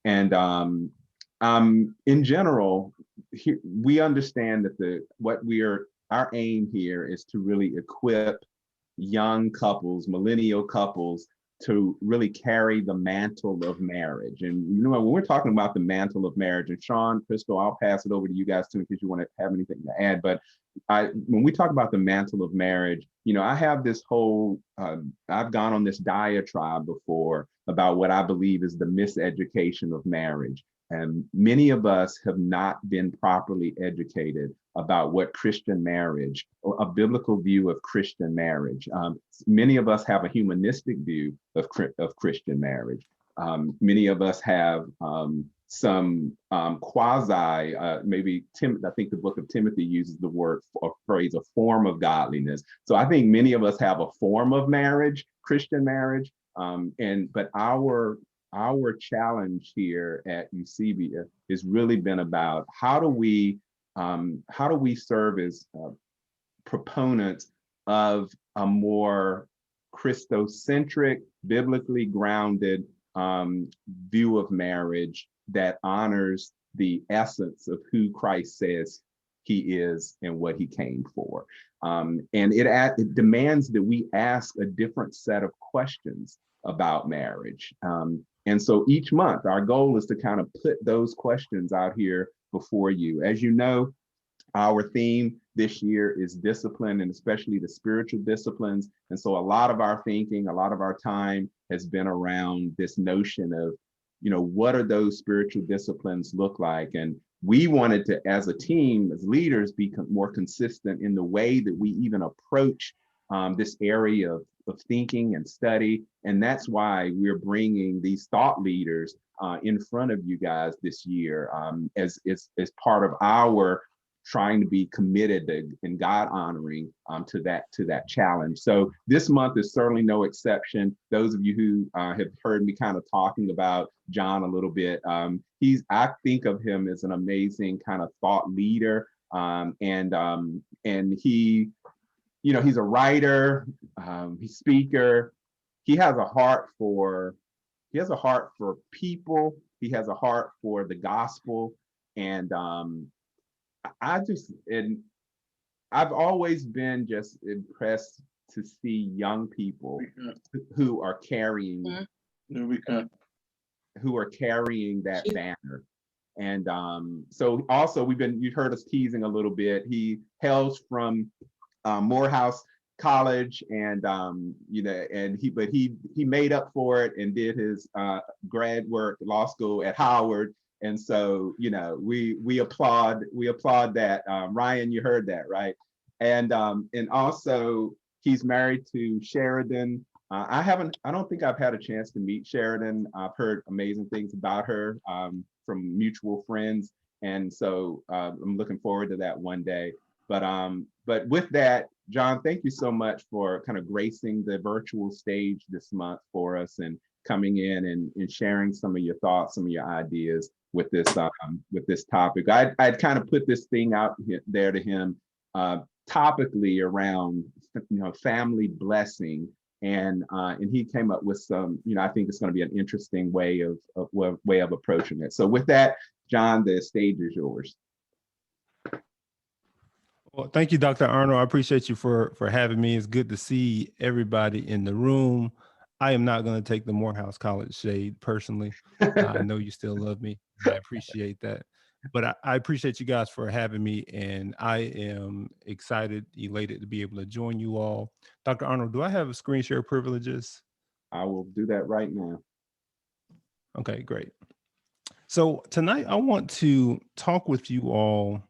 And in general, we understand that our aim here is to really equip young couples, millennial couples, to really carry the mantle of marriage. And you know, when we're talking about the mantle of marriage, and Sean, Crystal, I'll pass it over to you guys too, in case you want to have anything to add. But when we talk about the mantle of marriage, you know, I have this whole, I've gone on this diatribe before about what I believe is the miseducation of marriage. And many of us have not been properly educated about what Christian marriage, or a biblical view of Christian marriage. Many of us have a humanistic view of Christian marriage. Many of us have some quasi, maybe I think the book of Timothy uses the word or phrase, a form of godliness. So I think many of us have a form of marriage, Christian marriage, but our challenge here at Eusebia has really been about how do we serve as proponents of a more Christocentric, biblically grounded view of marriage that honors the essence of who Christ says he is and what he came for. And it demands that we ask a different set of questions about marriage. And so each month, our goal is to kind of put those questions out here before you. As you know, our theme this year is discipline, and especially the spiritual disciplines. And so a lot of our thinking, a lot of our time has been around this notion of, you know, what are those spiritual disciplines look like? And we wanted to, as a team, as leaders, be more consistent in the way that we even approach this area of thinking and study. And that's why we're bringing these thought leaders in front of you guys this year as part of our trying to be committed and God honoring to that challenge. So this month is certainly no exception. Those of you who have heard me kind of talking about John a little bit, I think of him as an amazing kind of thought leader, and he, you know, he's a writer, he's a speaker. He has a heart for people. He has a heart for the gospel, and I've always been just impressed to see young people who are carrying that banner. And so also you heard us teasing a little bit. He hails from Morehouse College, and you know, and he made up for it and did his grad work, law school at Howard. And so, you know, we applaud that. Ryan, you heard that, right? And also he's married to Sheridan. I don't think I've had a chance to meet Sheridan. I've heard amazing things about her from mutual friends. And so I'm looking forward to that one day. But with that, John, thank you so much for kind of gracing the virtual stage this month for us and coming in and sharing some of your thoughts, some of your ideas with this topic. I'd kind of put this thing out there to him topically around, you know, family blessing, and he came up with some, you know, I think it's going to be an interesting way of approaching it. So with that, John, the stage is yours. Well, thank you, Dr. Arnold. I appreciate you for having me. It's good to see everybody in the room. I am not going to take the Morehouse College shade personally. I know you still love me. I appreciate that. But I appreciate you guys for having me, and I am excited, elated to be able to join you all. Dr. Arnold, do I have screen share privileges? I will do that right now. Okay, great. So tonight I want to talk with you all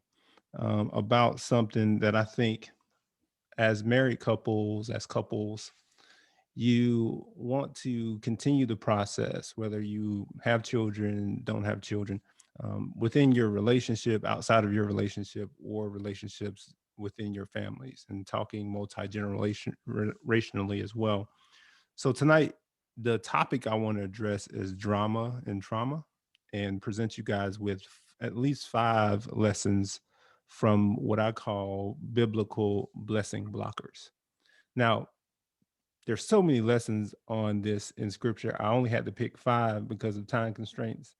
about something that I think as married couples, you want to continue the process, whether you have children, don't have children, within your relationship, outside of your relationship, or relationships within your families, and talking multi-generationally as well. So tonight, the topic I want to address is drama and trauma, and present you guys with at least 5 lessons from what I call biblical blessing blockers. Now, there's so many lessons on this in scripture. I only had to pick 5 because of time constraints,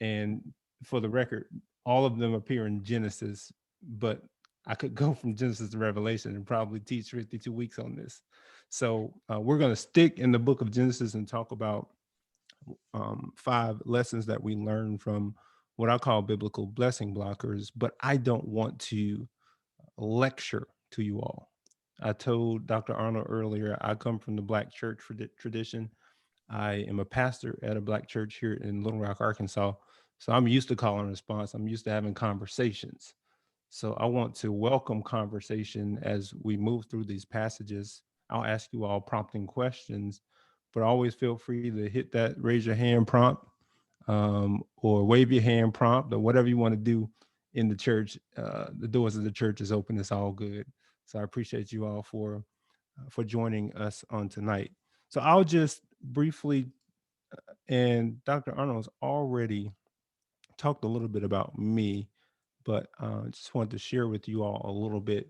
And for the record, all of them appear in Genesis, but I could go from Genesis to Revelation and probably teach 52 weeks on this. So we're going to stick in the book of Genesis and talk about 5 lessons that we learn from what I call biblical blessing blockers, but I don't want to lecture to you all. I told Dr. Arnold earlier, I come from the Black church tradition. I am a pastor at a Black church here in Little Rock, Arkansas. So I'm used to call and response. I'm used to having conversations. So I want to welcome conversation as we move through these passages. I'll ask you all prompting questions, but always feel free to hit that raise your hand prompt, or wave your hand prompt, or whatever you want to do in the church. The doors of the church is open. It's all good. So I appreciate you all for joining us on tonight. So I'll just briefly, and Dr. Arnold's already talked a little bit about me, but just wanted to share with you all a little bit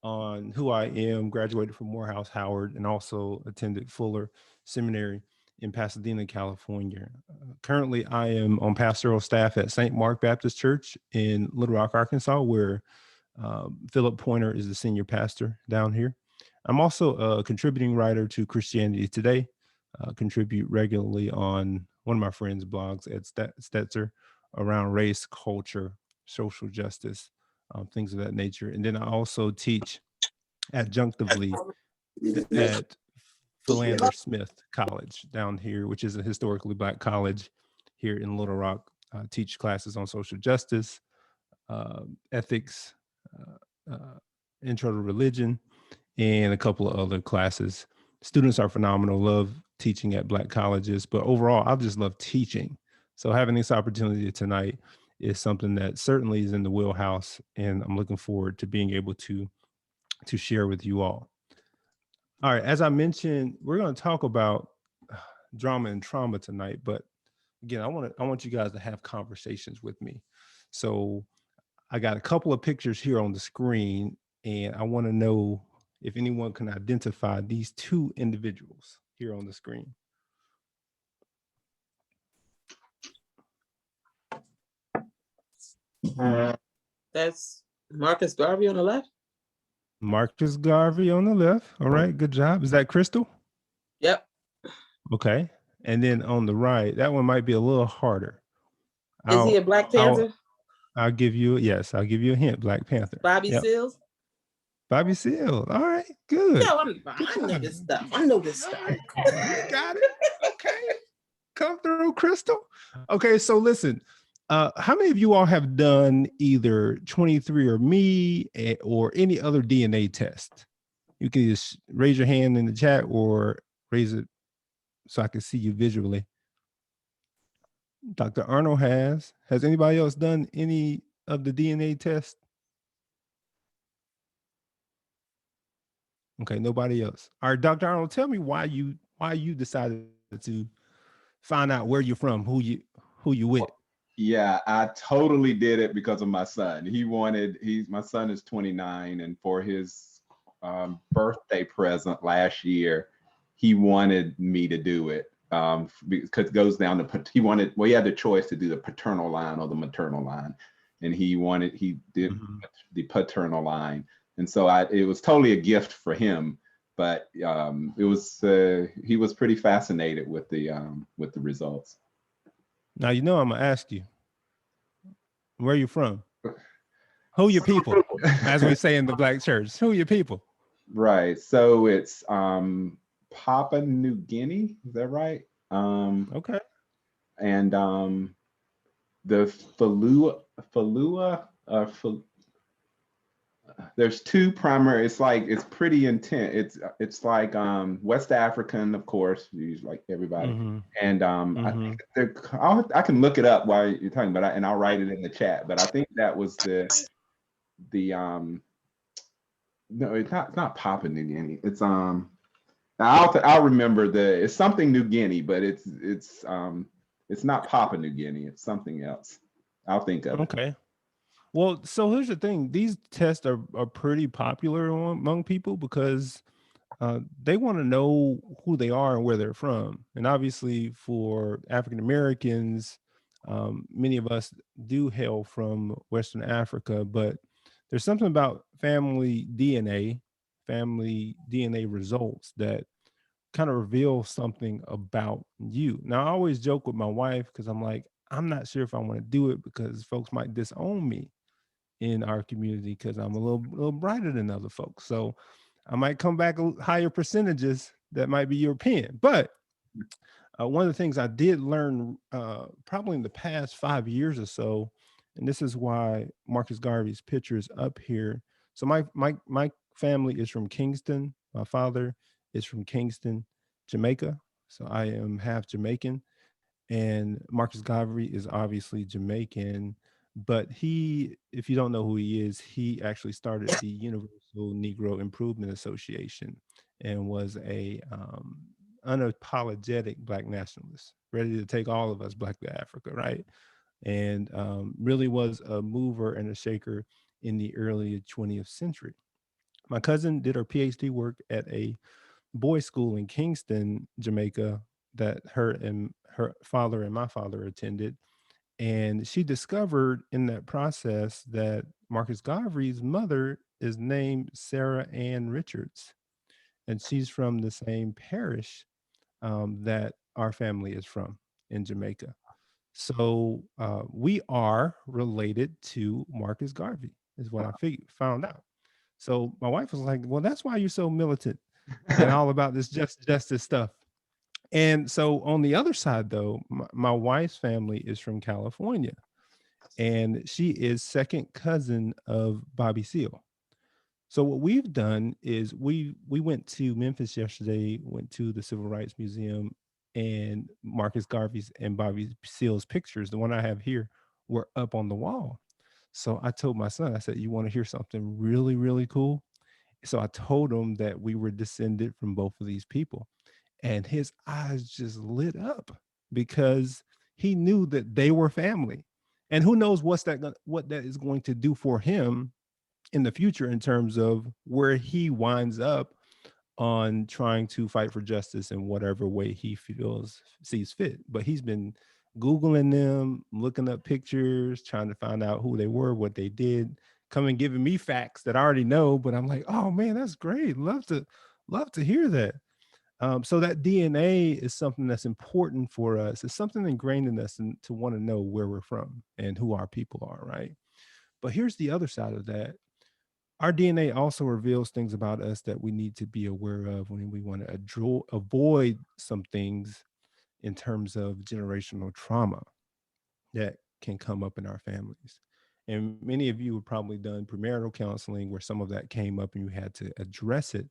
on who I am. Graduated from Morehouse Howard and also attended Fuller Seminary in Pasadena, California. Currently, I am on pastoral staff at St. Mark Baptist Church in Little Rock, Arkansas, where Philip Pointer is the senior pastor down here. I'm also a contributing writer to Christianity Today, contribute regularly on one of my friends' blogs at Stetzer around race, culture, social justice, things of that nature. And then I also teach adjunctively at Philander Smith College down here, which is a historically Black college here in Little Rock. I teach classes on social justice, ethics, intro to religion, and a couple of other classes. Students are phenomenal. Love teaching at Black colleges, but overall, I just love teaching. So having this opportunity tonight is something that certainly is in the wheelhouse, and I'm looking forward to being able to share with you all. All right, as I mentioned, we're going to talk about drama and trauma tonight, but again, I want you guys to have conversations with me. So I got a couple of pictures here on the screen, and I want to know if anyone can identify these 2 individuals here on the screen. That's Marcus Garvey on the left. Marcus Garvey on the left. All right, good job. Is that Crystal? Yep. Okay. And then on the right, that one might be a little harder. Is he a Black Panther? I'll give you a hint. Black Panther. Bobby Seals. Bobby Seals. All right, good. No, I know this stuff. Got it. Okay. Come through, Crystal. Okay, so listen. How many of you all have done either 23andMe or any other DNA test? You can just raise your hand in the chat or raise it so I can see you visually. Dr. Arnold has. Has anybody else done any of the DNA tests? Okay, nobody else. All right, Dr. Arnold, tell me why you decided to find out where you're from, who you with. Yeah, I totally did it because of my son. My son is 29, and for his birthday present last year, he wanted me to do it. Because it goes down to, he had the choice to do the paternal line or the maternal line, and he did the paternal line. And so it was totally a gift for him, but he was pretty fascinated with the results. Now, I'm gonna ask you, where are you from? Who are your people? As we say in the Black church, who are your people? Right. So it's Papua New Guinea. Is that right? Okay. And the Falua. There's 2 primary. It's pretty intense. It's like West African, of course, like everybody. And I think I can look it up while you're talking, and I'll write it in the chat. But I think that was the no, it's not Papua New Guinea. It's I'll remember it's something New Guinea, but it's not Papua New Guinea. It's something else. I'll think of it. Okay. Well, so here's the thing. These tests are pretty popular among people because they want to know who they are and where they're from. And obviously for African Americans, Many of us do hail from Western Africa, but there's something about family DNA results that kind of reveal something about you. Now, I always joke with my wife because I'm like, I'm not sure if I want to do it because folks might disown me in our community because I'm a little brighter than other folks. So I might come back higher percentages that might be European. But one of the things I did learn probably in the past 5 years or so, and this is why Marcus Garvey's picture is up here. So my family is from Kingston. My father is from Kingston, Jamaica. So I am half Jamaican, and Marcus Garvey is obviously Jamaican. But he, if you don't know who he is, he actually started the Universal Negro Improvement Association and was a unapologetic Black nationalist, ready to take all of us Black to Africa, right? And really was a mover and a shaker in the early 20th century. My cousin did her PhD work at a boys' school in Kingston, Jamaica, that her father and my father attended. And she discovered in that process that Marcus Garvey's mother is named Sarah Ann Richards, and she's from the same parish that our family is from in Jamaica. So we are related to Marcus Garvey, is what I found out. So my wife was like, "Well, that's why you're so militant and all about this justice stuff." And so on the other side, though, my wife's family is from California, and she is second cousin of Bobby Seale. So what we've done is we went to Memphis yesterday, went to the Civil Rights Museum, and Marcus Garvey's and Bobby Seale's pictures, the one I have here, were up on the wall. So I told my son, I said, "You want to hear something really, really cool?" So I told him that we were descended from both of these people, and his eyes just lit up because he knew that they were family. And who knows what that is going to do for him in the future in terms of where he winds up on trying to fight for justice in whatever way he sees fit. But he's been Googling them, looking up pictures, trying to find out who they were, what they did, coming giving me facts that I already know. But I'm like, oh man, that's great. Love to hear that. So that DNA is something that's important for us. It's something ingrained in us and to want to know where we're from and who our people are, right? But here's the other side of that. Our DNA also reveals things about us that we need to be aware of when we want to avoid some things in terms of generational trauma that can come up in our families. And many of you have probably done premarital counseling where some of that came up and you had to address it.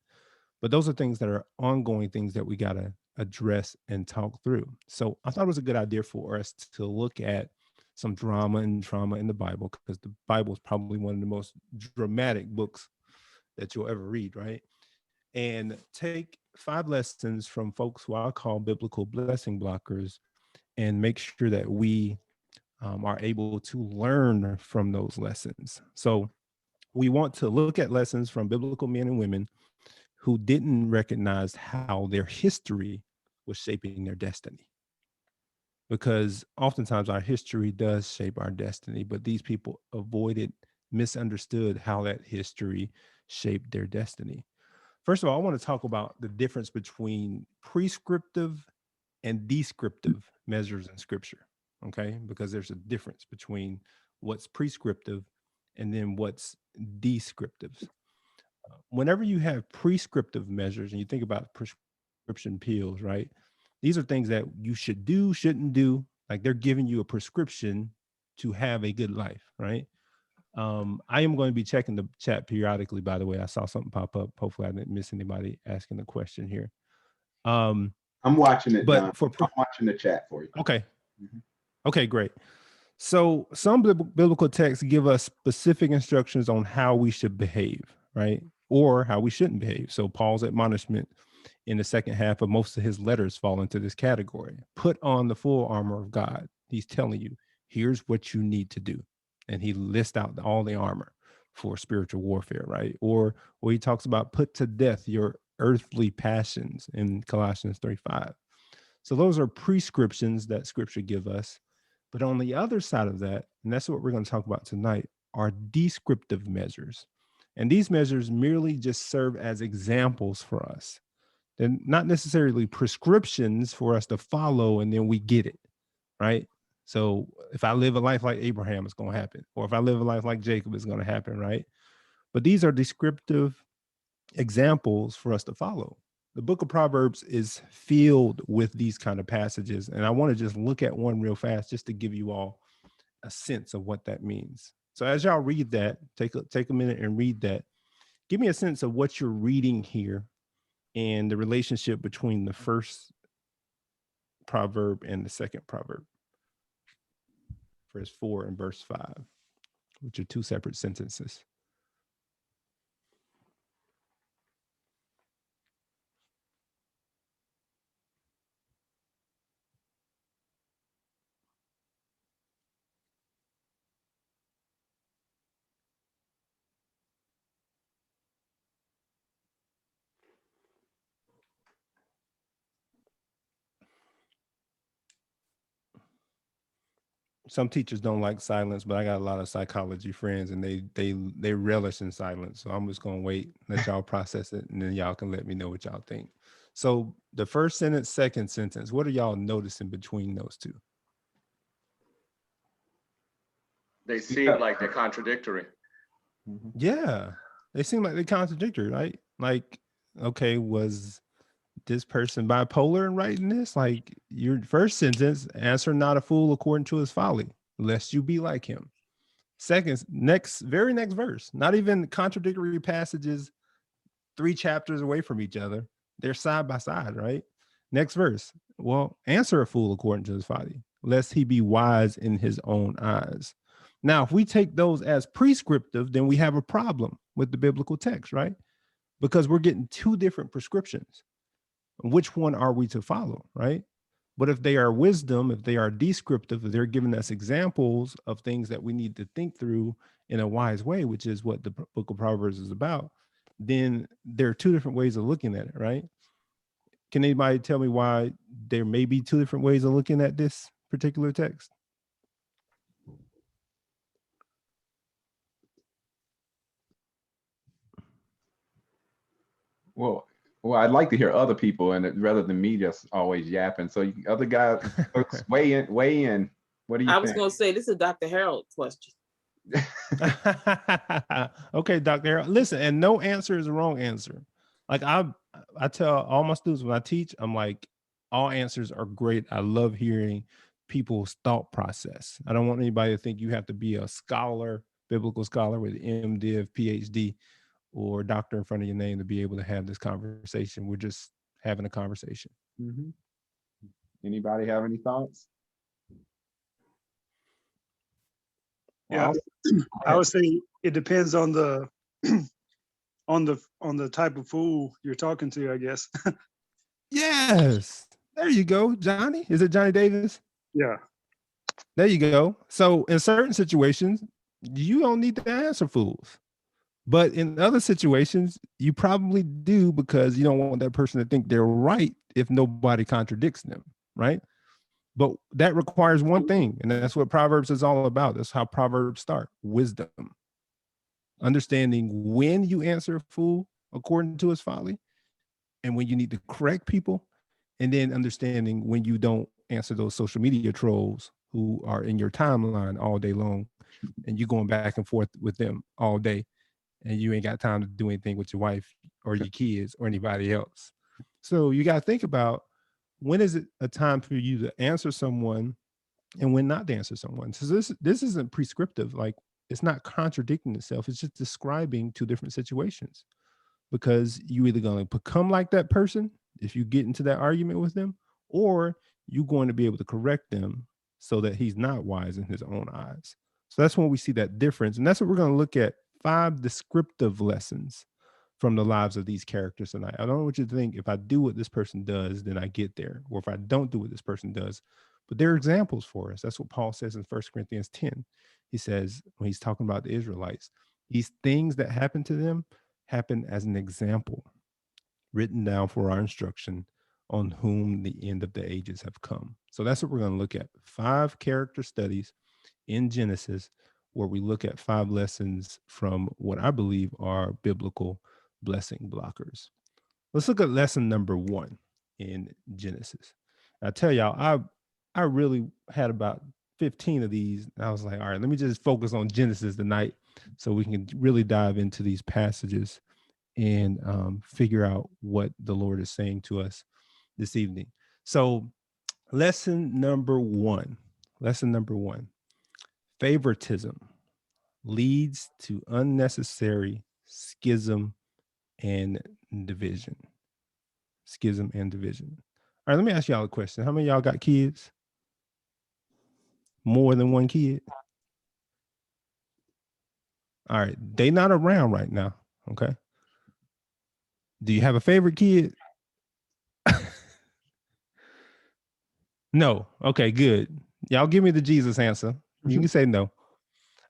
But those are things that are ongoing things that we got to address and talk through. So I thought it was a good idea for us to look at some drama and trauma in the Bible, because the Bible is probably one of the most dramatic books that you'll ever read, right? And take 5 lessons from folks who I call biblical blessing blockers and make sure that we are able to learn from those lessons. So we want to look at lessons from biblical men and women who didn't recognize how their history was shaping their destiny. Because oftentimes our history does shape our destiny, but these people avoided, misunderstood how that history shaped their destiny. First of all, I want to talk about the difference between prescriptive and descriptive measures in scripture, okay? Because there's a difference between what's prescriptive and then what's descriptive. Whenever you have prescriptive measures and you think about prescription pills, right? These are things that you should do, shouldn't do. Like they're giving you a prescription to have a good life, right? I am going to be checking the chat periodically, by the way. I saw something pop up. Hopefully I didn't miss anybody asking the question here. I'm watching it, Don. But I'm watching the chat for you. Okay. Okay, great. So some biblical texts give us specific instructions on how we should behave, right? Or how we shouldn't behave. So Paul's admonishment in the second half of most of his letters fall into this category. Put on the full armor of God. He's telling you, here's what you need to do. And he lists out all the armor for spiritual warfare, right? Or he talks about put to death your earthly passions in Colossians 3:5. So those are prescriptions that scripture give us. But on the other side of that, and that's what we're going to talk about tonight, are descriptive measures. And these measures merely just serve as examples for us. They're not necessarily prescriptions for us to follow and then we get it, right? So if I live a life like Abraham, it's going to happen. Or if I live a life like Jacob, it's going to happen, right? But these are descriptive examples for us to follow. The book of Proverbs is filled with these kind of passages. And I want to just look at one real fast just to give you all a sense of what that means. So as y'all read that, take a minute and read that. Give me a sense of what you're reading here and the relationship between the first proverb and the second proverb. Verse 4 and verse 5, which are two separate sentences. Some teachers don't like silence, but I got a lot of psychology friends and they relish in silence. So I'm just gonna wait, let y'all process it, and then y'all can let me know what y'all think. So the first sentence, second sentence, what are y'all noticing between those two? They seem like they're contradictory. Yeah, they seem like they're contradictory, right? Like, okay, was this person bipolar in writing this? Like your first sentence, answer not a fool according to his folly, lest you be like him. Second, very next verse, not even contradictory passages, 3 chapters away from each other. They're side by side, right? Next verse. Well, answer a fool according to his folly, lest he be wise in his own eyes. Now, if we take those as prescriptive, then we have a problem with the biblical text, right? Because we're getting 2 different prescriptions. Which one are we to follow, right? But if they are wisdom, if they are descriptive, if they're giving us examples of things that we need to think through in a wise way, which is what the book of Proverbs is about, then there are 2 different ways of looking at it, right? Can anybody tell me why there may be 2 different ways of looking at this particular text? Well, I'd like to hear other people, and rather than me just always yapping. So other guys, folks, weigh in. What do you I think? was gonna say, this is a Dr. Harold question. Okay, Dr. Harold. Listen, and no answer is a wrong answer. Like I tell all my students when I teach, I'm like, all answers are great. I love hearing people's thought process. I don't want anybody to think you have to be a scholar, biblical scholar with MDiv, PhD, or doctor in front of your name to be able to have this conversation. We're just having a conversation. Mhm. Anybody have any thoughts? Yeah, I would say it depends on the on the type of fool you're talking to, I guess. Yes. There you go, Johnny. Is it Johnny Davis? Yeah. There you go. So in certain situations, you don't need to answer fools. But in other situations, you probably do because you don't want that person to think they're right if nobody contradicts them, right? But that requires one thing, and that's what Proverbs is all about. That's how Proverbs start: wisdom. Understanding when you answer a fool according to his folly and when you need to correct people, and then understanding when you don't answer those social media trolls who are in your timeline all day long and you going back and forth with them all day and you ain't got time to do anything with your wife or your kids or anybody else. So you got to think about, when is it a time for you to answer someone and when not to answer someone? So this isn't prescriptive. Like, it's not contradicting itself. It's just describing 2 different situations, because you either going to become like that person if you get into that argument with them, or you're going to be able to correct them so that he's not wise in his own eyes. So that's when we see that difference. And that's what we're going to look at: 5 descriptive lessons from the lives of these characters tonight. I don't know what you think. If I do what this person does, then I get there. Or if I don't do what this person does. But they're examples for us. That's what Paul says in 1 Corinthians 10. He says, when he's talking about the Israelites, these things that happen to them happen as an example, written down for our instruction, on whom the end of the ages have come. So that's what we're going to look at. 5 character studies in Genesis where we look at 5 lessons from what I believe are biblical blessing blockers. Let's look at lesson number 1 in Genesis. I tell y'all, I really had about 15 of these. And I was like, all right, let me just focus on Genesis tonight so we can really dive into these passages and figure out what the Lord is saying to us this evening. So lesson number 1, favoritism leads to unnecessary schism and division. Schism and division. All right, let me ask y'all a question. How many of y'all got kids? More than one kid? All right, they not around right now, okay? Do you have a favorite kid? No. Okay, good. Y'all give me the Jesus answer. You can say no.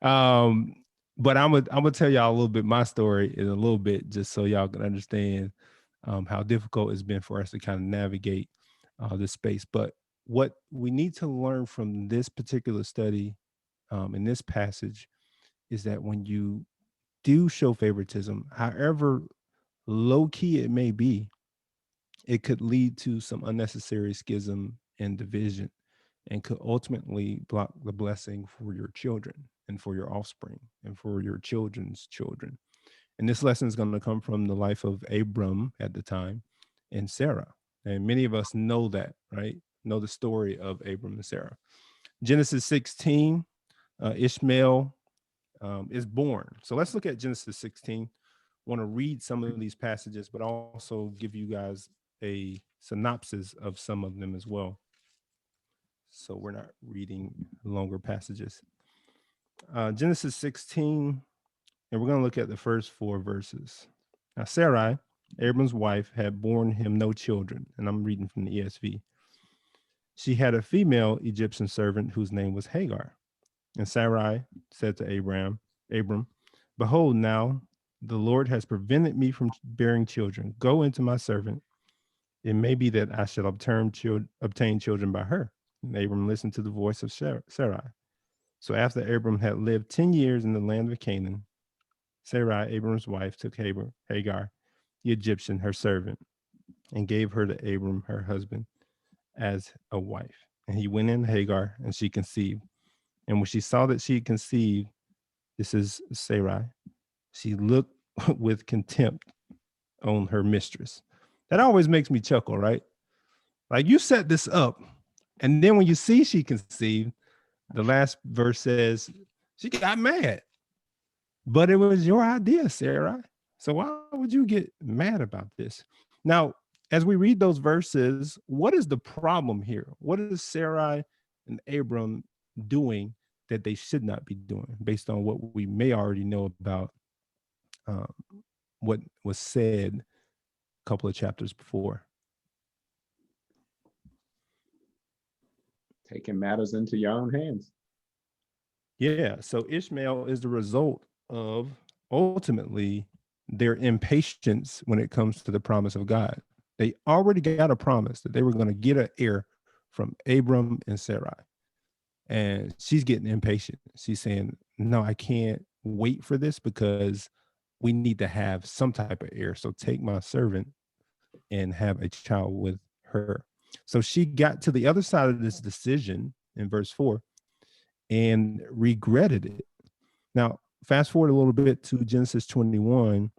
But I'm gonna tell y'all a little bit my story in a little bit, just so y'all can understand how difficult it's been for us to kind of navigate this space. But what we need to learn from this particular study in this passage is that when you do show favoritism, however low key it may be, it could lead to some unnecessary schism and division, and could ultimately block the blessing for your children and for your offspring and for your children's children. And this lesson is going to come from the life of Abram at the time and Sarah. And many of us know that, right? Know the story of Abram and Sarah. Genesis 16, Ishmael is born. So let's look at Genesis 16. I want to read some of these passages, but also give you guys a synopsis of some of them as well, so we're not reading longer passages. Genesis 16, and we're going to look at the first 4 verses. Now, Sarai, Abram's wife, had borne him no children, and I'm reading from the ESV. She had a female Egyptian servant whose name was Hagar. And Sarai said to Abram, behold, now the Lord has prevented me from bearing children. Go into my servant. It may be that I shall obtain children by her. And Abram listened to the voice of Sarai. So after Abram had lived 10 years in the land of Canaan, Sarai, Abram's wife, took Hagar, the Egyptian, her servant, and gave her to Abram, her husband, as a wife. And he went in Hagar, and she conceived. And when she saw that she had conceived, this is Sarai, she looked with contempt on her mistress. That always makes me chuckle, right? Like, you set this up, and then when you see she conceived, the last verse says she got mad. But it was your idea, Sarah. So why would you get mad about this? Now, as we read those verses, what is the problem here? What is Sarai and Abram doing that they should not be doing, based on what we may already know about what was said a couple of chapters before? Taking matters into your own hands. Yeah, so Ishmael is the result of ultimately their impatience when it comes to the promise of God. They already got a promise that they were going to get an heir from Abram and Sarai. And she's getting impatient. She's saying, no, I can't wait for this because we need to have some type of heir. So take my servant and have a child with her. So she got to the other side of this decision in verse 4 and regretted it. Now, fast forward a little bit to Genesis 21,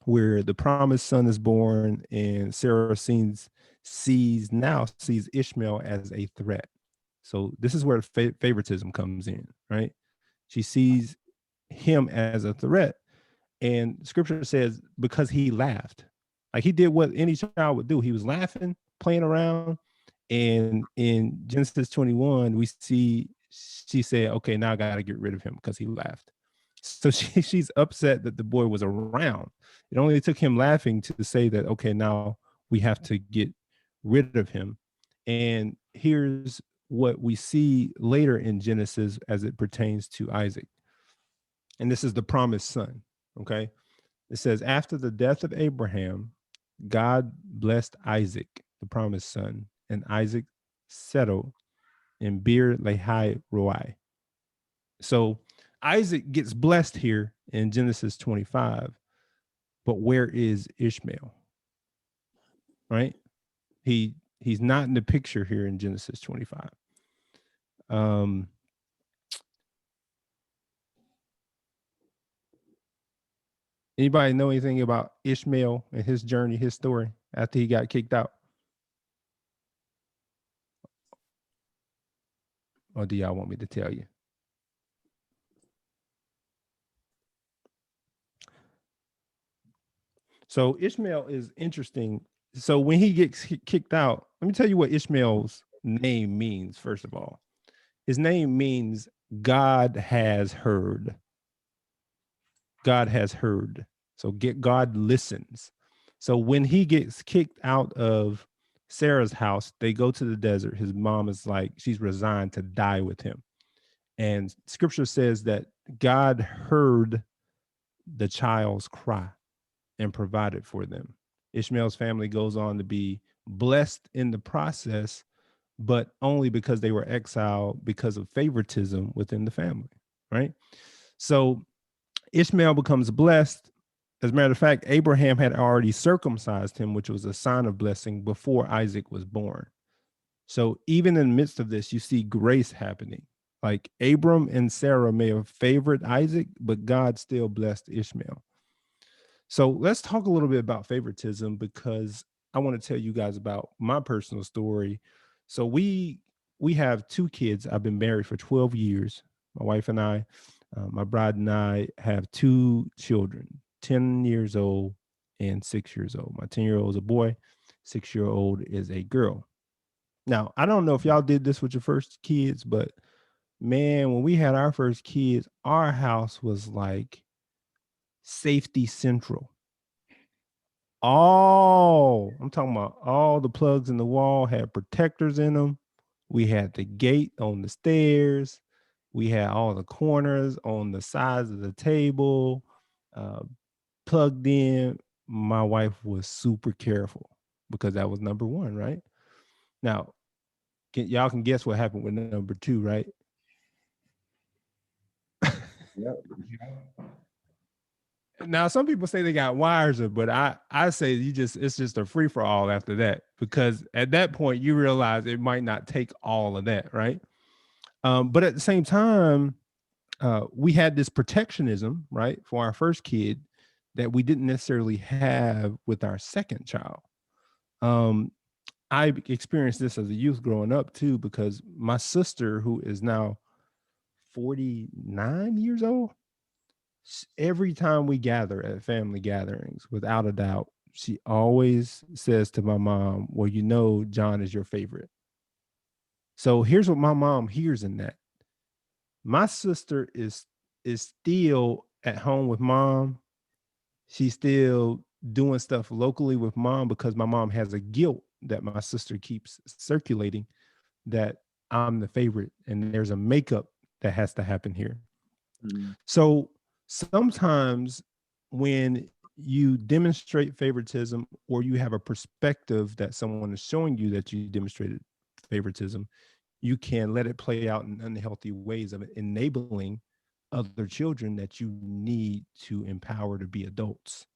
where the promised son is born, and Sarah sees Ishmael as a threat. So this is where favoritism comes in, right? She sees him as a threat. And scripture says, because he laughed, like he did what any child would do. He was laughing, playing around. And in Genesis 21, we see she said, okay, now I got to get rid of him because he laughed. So she's upset that the boy was around. It only took him laughing to say that, okay, now we have to get rid of him. And here's what we see later in Genesis as it pertains to Isaac. And this is the promised son, okay? It says, after the death of Abraham, God blessed Isaac the promised son, and Isaac settled in Beer Lahai Roi. So Isaac gets blessed here in Genesis 25, but where is Ishmael? Right? He's not in the picture here in Genesis 25. Anybody know anything about Ishmael and his journey, his story after he got kicked out? Or do y'all want me to tell you? So Ishmael is interesting. So when he gets kicked out, let me tell you what Ishmael's name means, first of all. His name means God has heard. God has heard. So God listens. So when he gets kicked out of Sarah's house, they go to the desert. His mom is like, she's resigned to die with him. And scripture says that God heard the child's cry and provided for them. Ishmael's family goes on to be blessed in the process, but only because they were exiled because of favoritism within the family, right? So Ishmael becomes blessed. As a matter of fact, Abraham had already circumcised him, which was a sign of blessing before Isaac was born. So even in the midst of this, you see grace happening. Like Abram and Sarah may have favored Isaac, but God still blessed Ishmael. So let's talk a little bit about favoritism, because I want to tell you guys about my personal story. So we have 2 kids. I've been married for 12 years. My wife and I, my bride and I have 2 children, 10 years old and 6 years old. My 10-year-old is a boy, 6-year-old is a girl. Now, I don't know if y'all did this with your first kids, but man, when we had our first kids, our house was like safety central. I'm talking about all the plugs in the wall had protectors in them. We had the gate on the stairs. We had all the corners on the sides of the table plugged in. My wife was super careful because that was number 1, right? Now, y'all can guess what happened with number 2, right? Yep. Now, some people say they got wiser, but I say it's just a free for all after that, because at that point you realize it might not take all of that, right? But at the same time, we had this protectionism, right, for our first kid that we didn't necessarily have with our second child. I experienced this as a youth growing up too, because my sister, who is now 49 years old, every time we gather at family gatherings, without a doubt, she always says to my mom, well, you know, John is your favorite. So here's what my mom hears in that. My sister is still at home with mom. She's still doing stuff locally with mom because my mom has a guilt that my sister keeps circulating that I'm the favorite, and there's a makeup that has to happen here. So sometimes when you demonstrate favoritism, or you have a perspective that someone is showing you that you demonstrated favoritism, you can let it play out in unhealthy ways of enabling other children that you need to empower to be adults.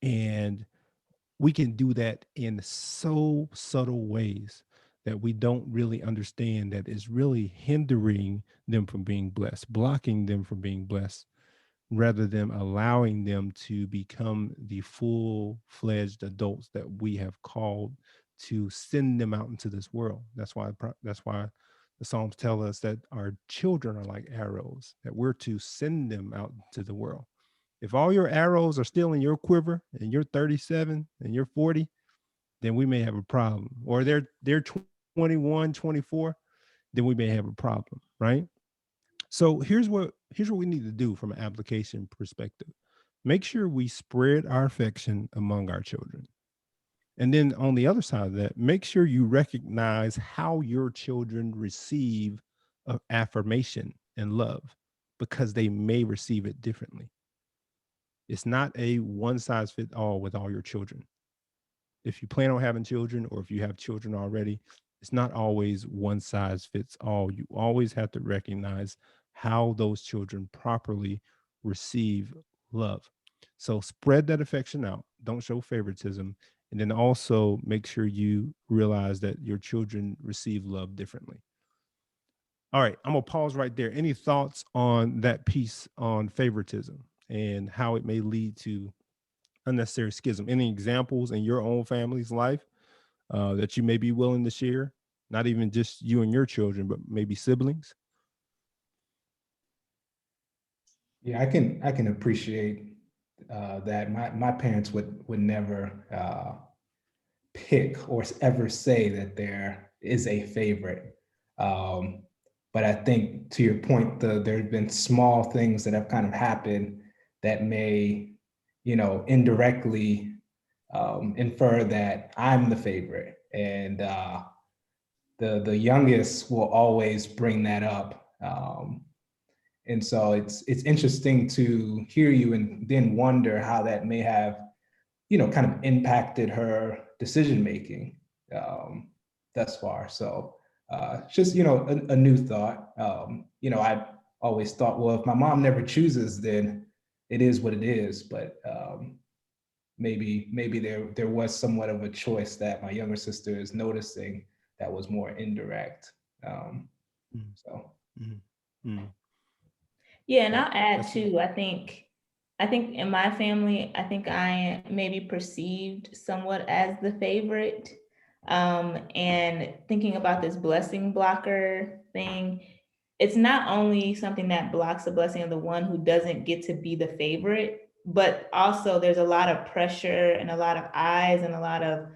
And we can do that in so subtle ways that we don't really understand, that is really hindering them from being blessed, blocking them from being blessed, rather than allowing them to become the full-fledged adults that we have called to send them out into this world. That's why the Psalms tell us that our children are like arrows, that we're to send them out into the world. If all your arrows are still in your quiver and you're 37 and you're 40, then we may have a problem. Or they're 21, 24, then we may have a problem, right? So here's what we need to do from an application perspective. Make sure we spread our affection among our children. And then on the other side of that, make sure you recognize how your children receive affirmation and love, because they may receive it differently. It's not a one size fits all with all your children. if you plan on having children or if you have children already, it's not always one size fits all. You always have to recognize how those children properly receive love. So spread that affection out. Don't show favoritism. And then also make sure you realize that your children receive love differently. All right, I'm gonna pause right there. Any thoughts on that piece on favoritism and how it may lead to unnecessary schism? Any examples in your own family's life that you may be willing to share? Not even just you and your children, but maybe siblings. Yeah, I can appreciate that. My parents would never pick or ever say that there is a favorite. But I think to your point, there have been small things that have kind of happened that may, indirectly infer that I'm the favorite, and the youngest will always bring that up. And so it's interesting to hear you and then wonder how that may have, kind of impacted her decision making thus far. So just, a new thought. I always thought, well, if my mom never chooses, then it is what it is. But maybe there was somewhat of a choice that my younger sister is noticing that was more indirect. So. Mm-hmm. Yeah, and I'll add too, I think in my family, I think I may be perceived somewhat as the favorite. And thinking about this blessing blocker thing, it's not only something that blocks the blessing of the one who doesn't get to be the favorite, but also there's a lot of pressure and a lot of eyes and a lot of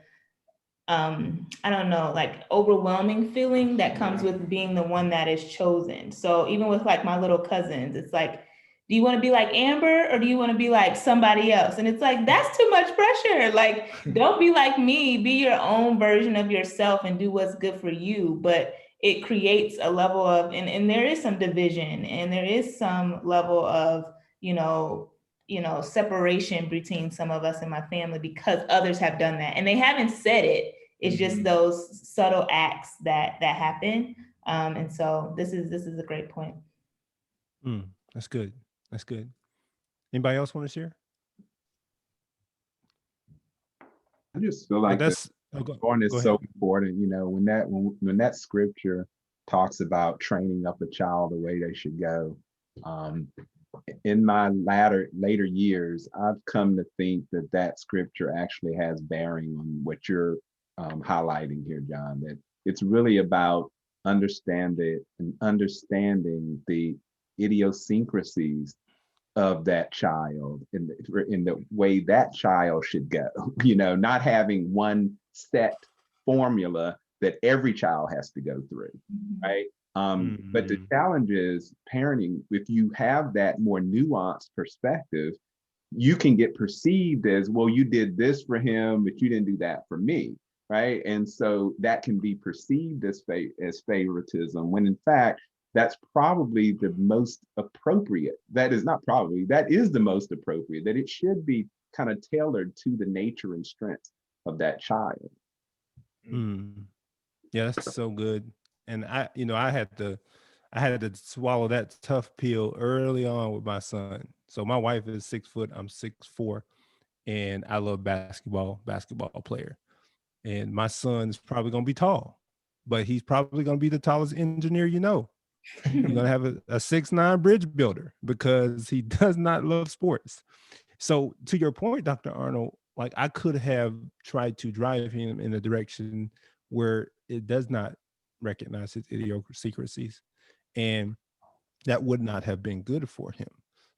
I don't know, like overwhelming feeling that comes with being the one that is chosen. So even with like my little cousins, it's like, do you want to be like Amber or do you want to be like somebody else? And it's like, that's too much pressure. Like, don't be like me, be your own version of yourself and do what's good for you. But it creates a level of, and there is some division and there is some level of, separation between some of us in my family because others have done that and they haven't said it. It's just those subtle acts that happen. And so this is a great point. That's good. That's good. Anybody else want to share? I just feel like born is so important. When that scripture talks about training up a child the way they should go. In my later years, I've come to think that scripture actually has bearing on what you're highlighting here, John. That it's really about understanding the idiosyncrasies of that child in the way that child should go. Not having one set formula that every child has to go through, right? But the challenge is parenting. If you have that more nuanced perspective, you can get perceived as, well, you did this for him, but you didn't do that for me, right? And so that can be perceived as favoritism, when in fact, that's probably the most appropriate. That is not probably, that is the most appropriate, that it should be kind of tailored to the nature and strength of that child. Yeah, that's so good. And I had to swallow that tough pill early on with my son. So my wife is 6 foot, I'm 6'4", and I love basketball player. And my son is probably going to be tall, but he's probably going to be the tallest engineer you know. You're going to have a 6'9" bridge builder because he does not love sports. So to your point, Dr. Arnold, like I could have tried to drive him in a direction where it does not recognize his idiosyncrasies, and that would not have been good for him.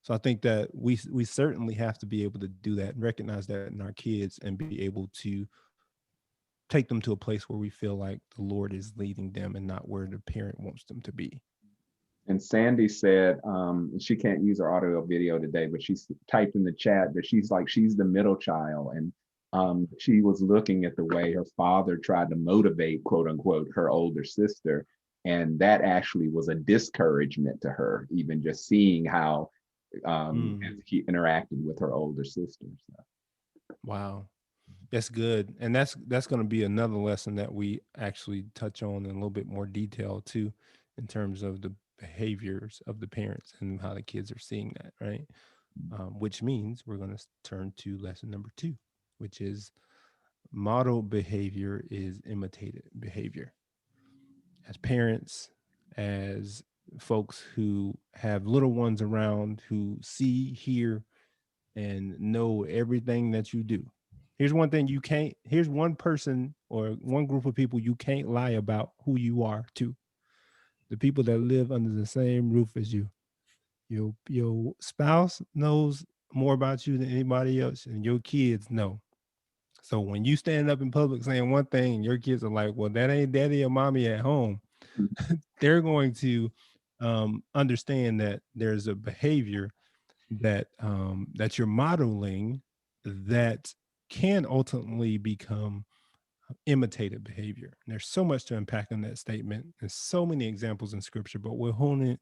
So I think that we certainly have to be able to do that and recognize that in our kids and be able to take them to a place where we feel like the Lord is leading them and not where the parent wants them to be. And Sandy said, she can't use her audio video today, but she's typed in the chat that she's the middle child. And she was looking at the way her father tried to motivate, quote unquote, her older sister. And that actually was a discouragement to her, even just seeing how he interacted with her older sister. So. Wow. That's good. And that's going to be another lesson that we actually touch on in a little bit more detail too, in terms of the behaviors of the parents and how the kids are seeing that, right? Which means we're going to turn to lesson number 2, which is model behavior is imitated behavior. As parents, as folks who have little ones around who see, hear, and know everything that you do. Here's one thing here's one person or one group of people you can't lie about who you are to. The people that live under the same roof as you. Your spouse knows more about you than anybody else, and your kids know. So when you stand up in public saying one thing and your kids are like, well, that ain't daddy or mommy at home, they're going to understand that there's a behavior that that you're modeling that can ultimately become imitated behavior. And there's so much to unpack in that statement. There's so many examples in scripture, but we're going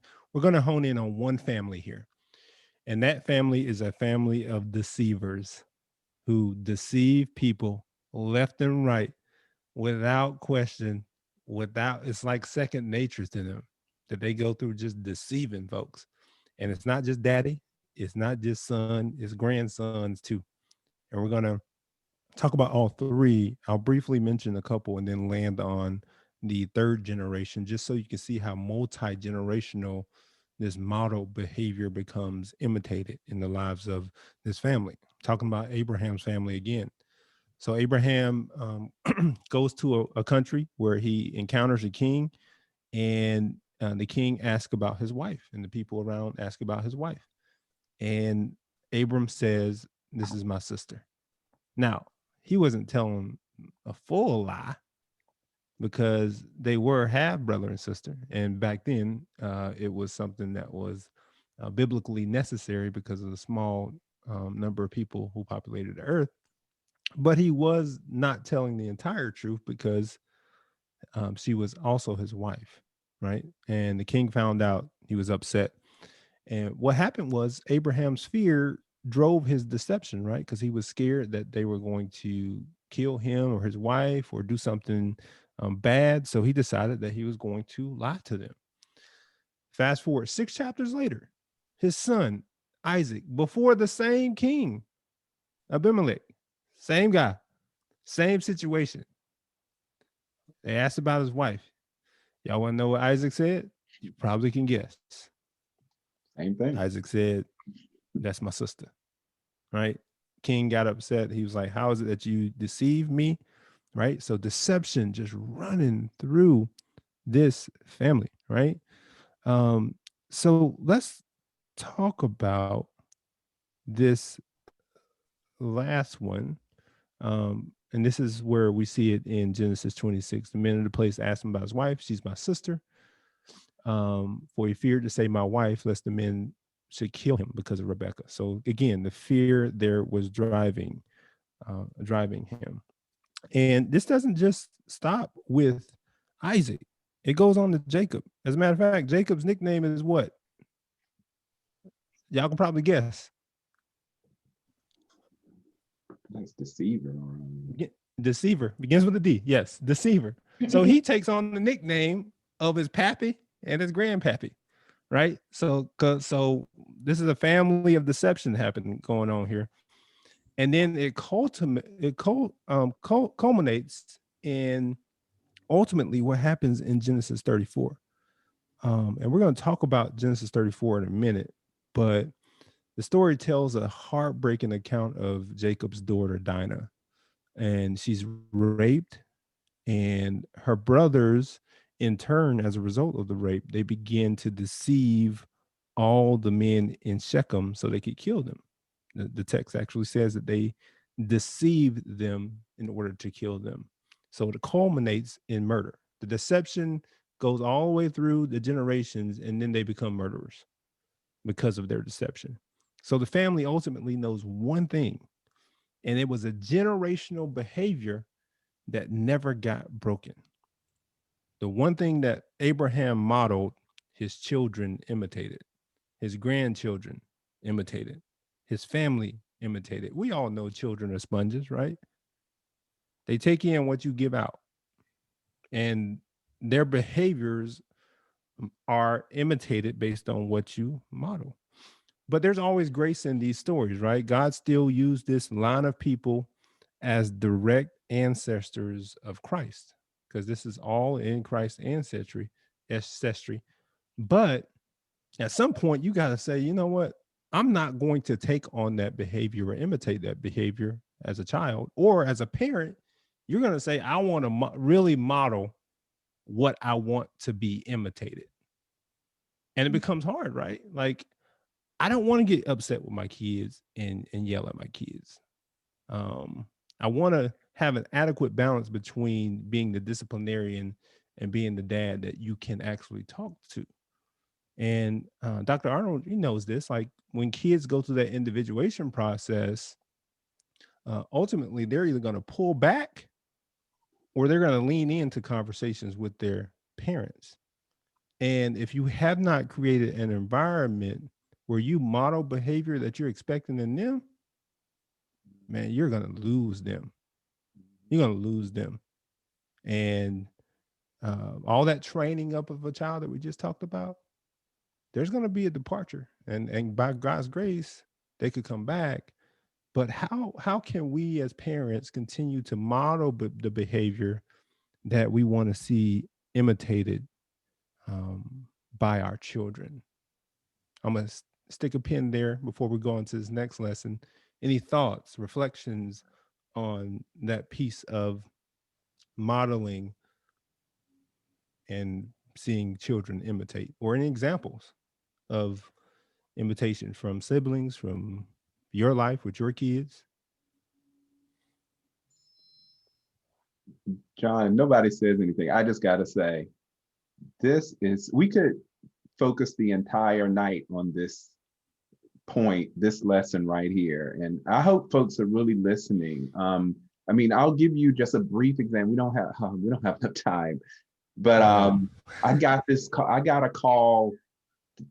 to hone in on one family here. And that family is a family of deceivers who deceive people left and right without question, it's like second nature to them that they go through just deceiving folks. And it's not just daddy, it's not just son, it's grandsons too. And we're going to talk about all 3. I'll briefly mention a couple and then land on the 3rd generation, just so you can see how multi-generational this model behavior becomes imitated in the lives of this family. Talking about Abraham's family again. So Abraham goes to a country where he encounters a king, and the king asks about his wife, and the people around ask about his wife. And Abram says, this is my sister. Now, he wasn't telling a full lie because they were half brother and sister. And back then, it was something that was biblically necessary because of the small number of people who populated the earth. But he was not telling the entire truth because she was also his wife, right? And the king found out, he was upset. And what happened was Abraham's fear drove his deception, right? Because he was scared that they were going to kill him or his wife or do something bad. So he decided that he was going to lie to them. Fast forward 6 chapters later, his son, Isaac, before the same king, Abimelech, same guy, same situation. They asked about his wife. Y'all want to know what Isaac said? You probably can guess. Same thing. Isaac said, that's my sister, right? King got upset. He was like, how is it that you deceive me, right? So deception just running through this family, right? So let's talk about this last one. And this is where we see it in Genesis 26. The men of the place asked him about his wife. She's my sister. For he feared to say my wife, lest the men should kill him because of Rebekah. So again, the fear there was driving him. And this doesn't just stop with Isaac. It goes on to Jacob. As a matter of fact, Jacob's nickname is what? Y'all can probably guess. That's deceiver. Deceiver begins with a D. Yes, deceiver. So he takes on the nickname of his pappy and his grandpappy, right? So this is a family of deception going on here, and then it culminates in ultimately what happens in Genesis 34. And we're going to talk about Genesis 34 in a minute, but the story tells a heartbreaking account of Jacob's daughter, Dinah, and she's raped, and her brothers, in turn, as a result of the rape, they begin to deceive all the men in Shechem so they could kill them. The text actually says that they deceived them in order to kill them. So it culminates in murder. The deception goes all the way through the generations, and then they become murderers because of their deception. So the family ultimately knows one thing, and it was a generational behavior that never got broken. The one thing that Abraham modeled, his children imitated, his grandchildren imitated, his family imitated. We all know children are sponges, right? They take in what you give out, and their behaviors are imitated based on what you model. But there's always grace in these stories, right? God still used this line of people as direct ancestors of Christ, because this is all in Christ's ancestry. But at some point, you got to say, you know what? I'm not going to take on that behavior or imitate that behavior as a child, or as a parent. You're going to say, I want to really model what I want to be imitated. And it becomes hard, right? Like, I don't want to get upset with my kids and yell at my kids. I want to have an adequate balance between being the disciplinarian and being the dad that you can actually talk to. And Dr. Arnold, he knows this. Like, when kids go through that individuation process, ultimately they're either going to pull back or they're going to lean into conversations with their parents. And if you have not created an environment where you model behavior that you're expecting in them, man, you're going to lose them. You're going to lose them. And all that training up of a child that we just talked about, there's going to be a departure. And by God's grace, they could come back. But how can we as parents continue to model the behavior that we want to see imitated by our children? I'm going to stick a pin there before we go on to this next lesson. Any thoughts, reflections on that piece of modeling and seeing children imitate, or any examples of imitation from siblings, from your life with your kids? John, nobody says anything. I just got to say, we could focus the entire night on this point, this lesson right here. And I hope folks are really listening. I mean, I'll give you just a brief example. We don't have enough time, but I got a call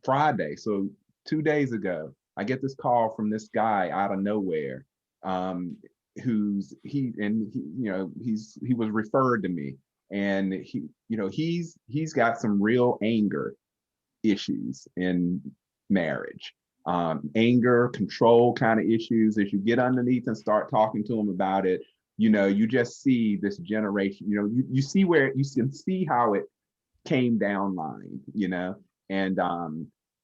Friday. So 2 days ago, I get this call from this guy out of nowhere. He was referred to me, and he's got some real anger issues in marriage, anger, control kind of issues. As you get underneath and start talking to him about it, you just see this generation, you see where you can see how it came down line,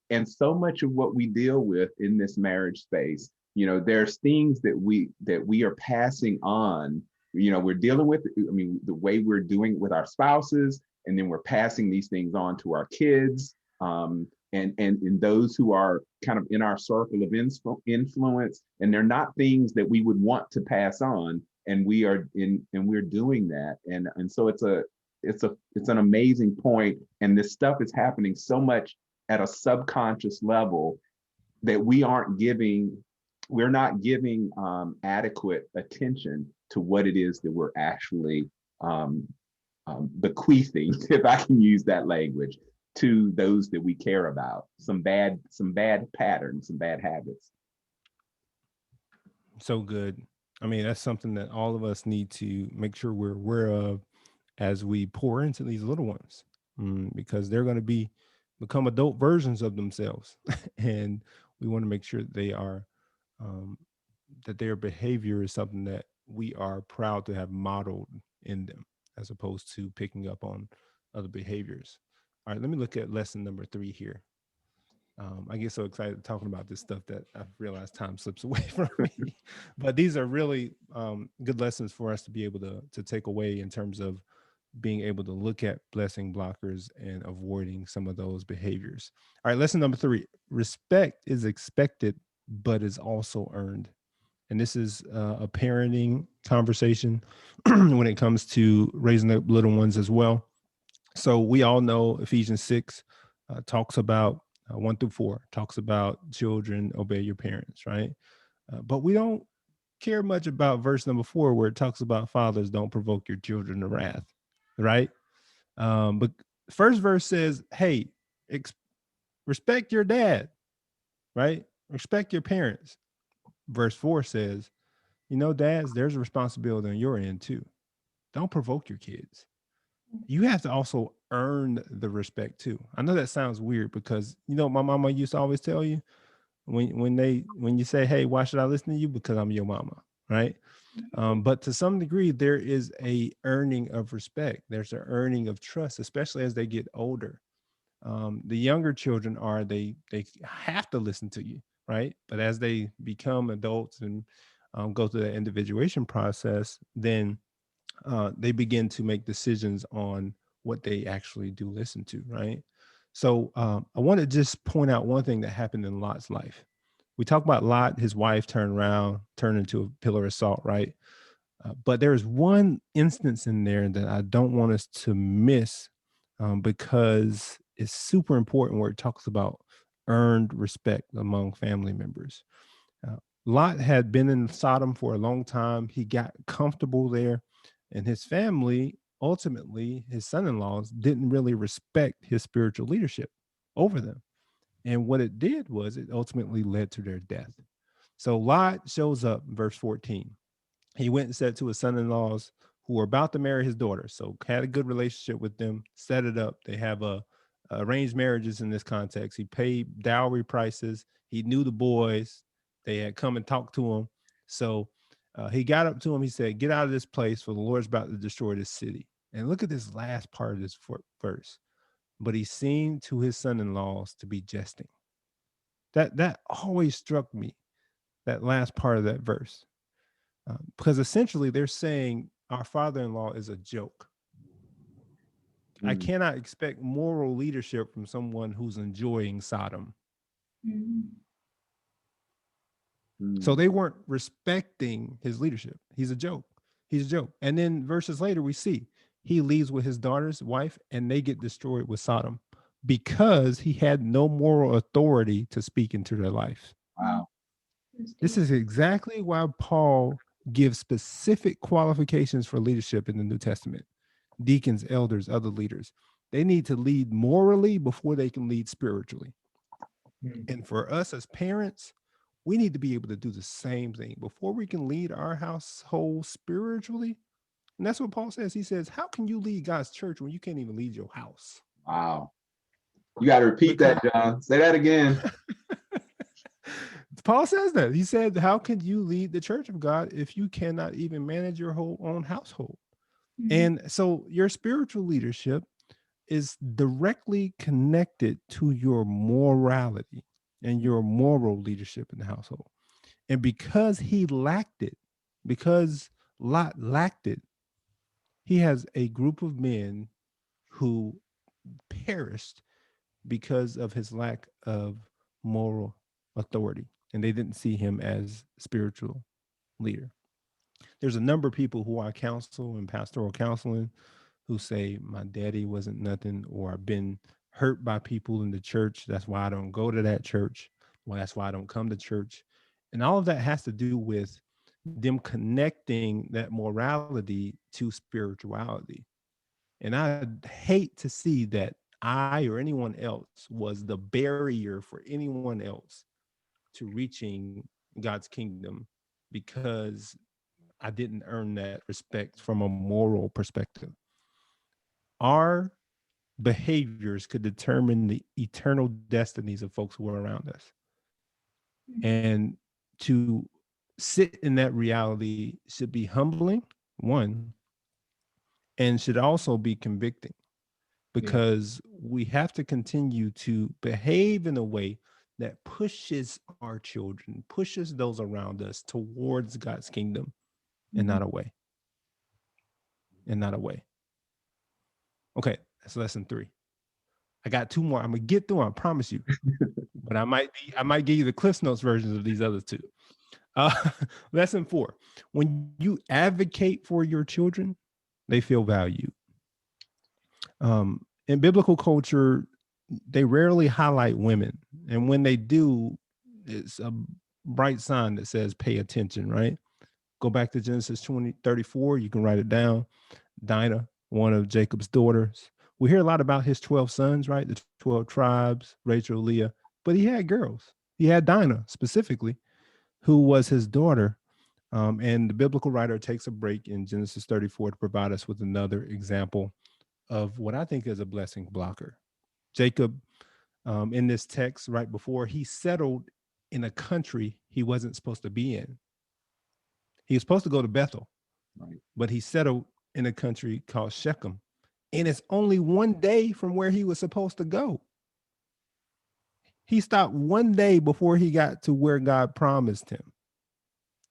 and so much of what we deal with in this marriage space, there's things that we are passing on. We're dealing with, the way we're doing it with our spouses, and then we're passing these things on to our kids, and those who are kind of in our circle of influence, and they're not things that we would want to pass on, and we're doing that, and so it's an amazing point, and this stuff is happening so much at a subconscious level that we're not giving adequate attention to what it is that we're actually bequeathing, if I can use that language, to those that we care about. Some bad patterns, some bad habits. So good. I mean, that's something that all of us need to make sure we're aware of as we pour into these little ones, because they're going to become adult versions of themselves. And we want to make sure that they are, that their behavior is something that we are proud to have modeled in them, as opposed to picking up on other behaviors. All right, let me look at lesson number 3 here. I get so excited talking about this stuff that I realize time slips away from me. But these are really good lessons for us to be able to take away in terms of being able to look at blessing blockers and avoiding some of those behaviors. All right, lesson number 3, respect is expected, but is also earned. And this is a parenting conversation when it comes to raising up little ones as well. So we all know Ephesians 6 talks about 1-4, talks about children obey your parents, right? But we don't care much about verse number 4, where it talks about fathers don't provoke your children to wrath, right? But first verse says, hey, respect your dad, right? Respect your parents. Verse 4 says, dads, there's a responsibility on your end too. don't provoke your kids. You have to also earn the respect too. I know that sounds weird because, you know, my mama used to always tell you when you say, hey, why should I listen to you? Because I'm your mama, right? But to some degree, there is a earning of respect. There's an earning of trust, especially as they get older. The younger children they have to listen to you, right? But as they become adults and go through the individuation process, then they begin to make decisions on what they actually do listen to, right? So I want to just point out one thing that happened in Lot's life. We talk about Lot, his wife turned into a pillar of salt, right? But there's one instance in there that I don't want us to miss because it's super important, where it talks about earned respect among family members. Lot had been in Sodom for a long time. He got comfortable there, and his family, ultimately his son-in-laws, didn't really respect his spiritual leadership over them. And what it did was it ultimately led to their death. So Lot shows up, verse 14. He went and said to his son-in-laws, who were about to marry his daughter, so had a good relationship with them, set it up. They have arranged marriages in this context. He paid dowry prices. He knew the boys. They had come and talked to him. So he got up to him. He said, get out of this place, for the Lord's about to destroy this city. And look at this last part of this verse. But he seemed to his son-in-laws to be jesting. That always struck me, that last part of that verse. Because essentially they're saying our father-in-law is a joke. I cannot expect moral leadership from someone who's enjoying Sodom. So they weren't respecting his leadership. He's a joke. He's a joke. And then verses later, we see he leaves with his daughter's wife and they get destroyed with Sodom because he had no moral authority to speak into their life. Wow. This is exactly why Paul gives specific qualifications for leadership in the New Testament. Deacons, elders, other leaders. They need to lead morally before they can lead spiritually. And for us as parents, we need to be able to do the same thing before we can lead our household spiritually. And that's what Paul says. He says, how can you lead God's church when you can't even lead your house? Wow. You got to repeat that, John. Say that again. Paul says that. He said, how can you lead the church of God if you cannot even manage your whole own household? And so your spiritual leadership is directly connected to your morality and your moral leadership in the household. And because he lacked it, because Lot lacked it, he has a group of men who perished because of his lack of moral authority. And they didn't see him as spiritual leader. There's a number of people who I counsel in pastoral counseling who say my daddy wasn't nothing, or I've been hurt by people in the church. That's why I don't go to that church. Well, that's why I don't come to church. And all of that has to do with them connecting that morality to spirituality. And I hate to see that I or anyone else was the barrier for anyone else to reaching God's kingdom because I didn't earn that respect from a moral perspective. Our behaviors could determine the eternal destinies of folks who are around us. And to sit in that reality should be humbling, one, and should also be convicting, because we have to continue to behave in a way that pushes our children, pushes those around us towards God's kingdom and not away. And not away. Okay, that's lesson 3. I got 2 more. I'm gonna get through, I promise you. But I might give you the Cliff Notes versions of these other 2. Lesson 4. When you advocate for your children, they feel valued. In biblical culture, they rarely highlight women. And when they do, it's a bright sign that says pay attention, right? Go back to Genesis 20:34. You can write it down. Dinah, one of Jacob's daughters. We hear a lot about his 12 sons, right? The 12 tribes, Rachel, Leah, but he had girls. He had Dinah specifically, who was his daughter. And the biblical writer takes a break in Genesis 34 to provide us with another example of what I think is a blessing blocker. Jacob, in this text right before, he settled in a country he wasn't supposed to be in. He was supposed to go to Bethel, Right. but he settled in a country called Shechem. And it's only one day from where he was supposed to go. He stopped one day before he got to where God promised him.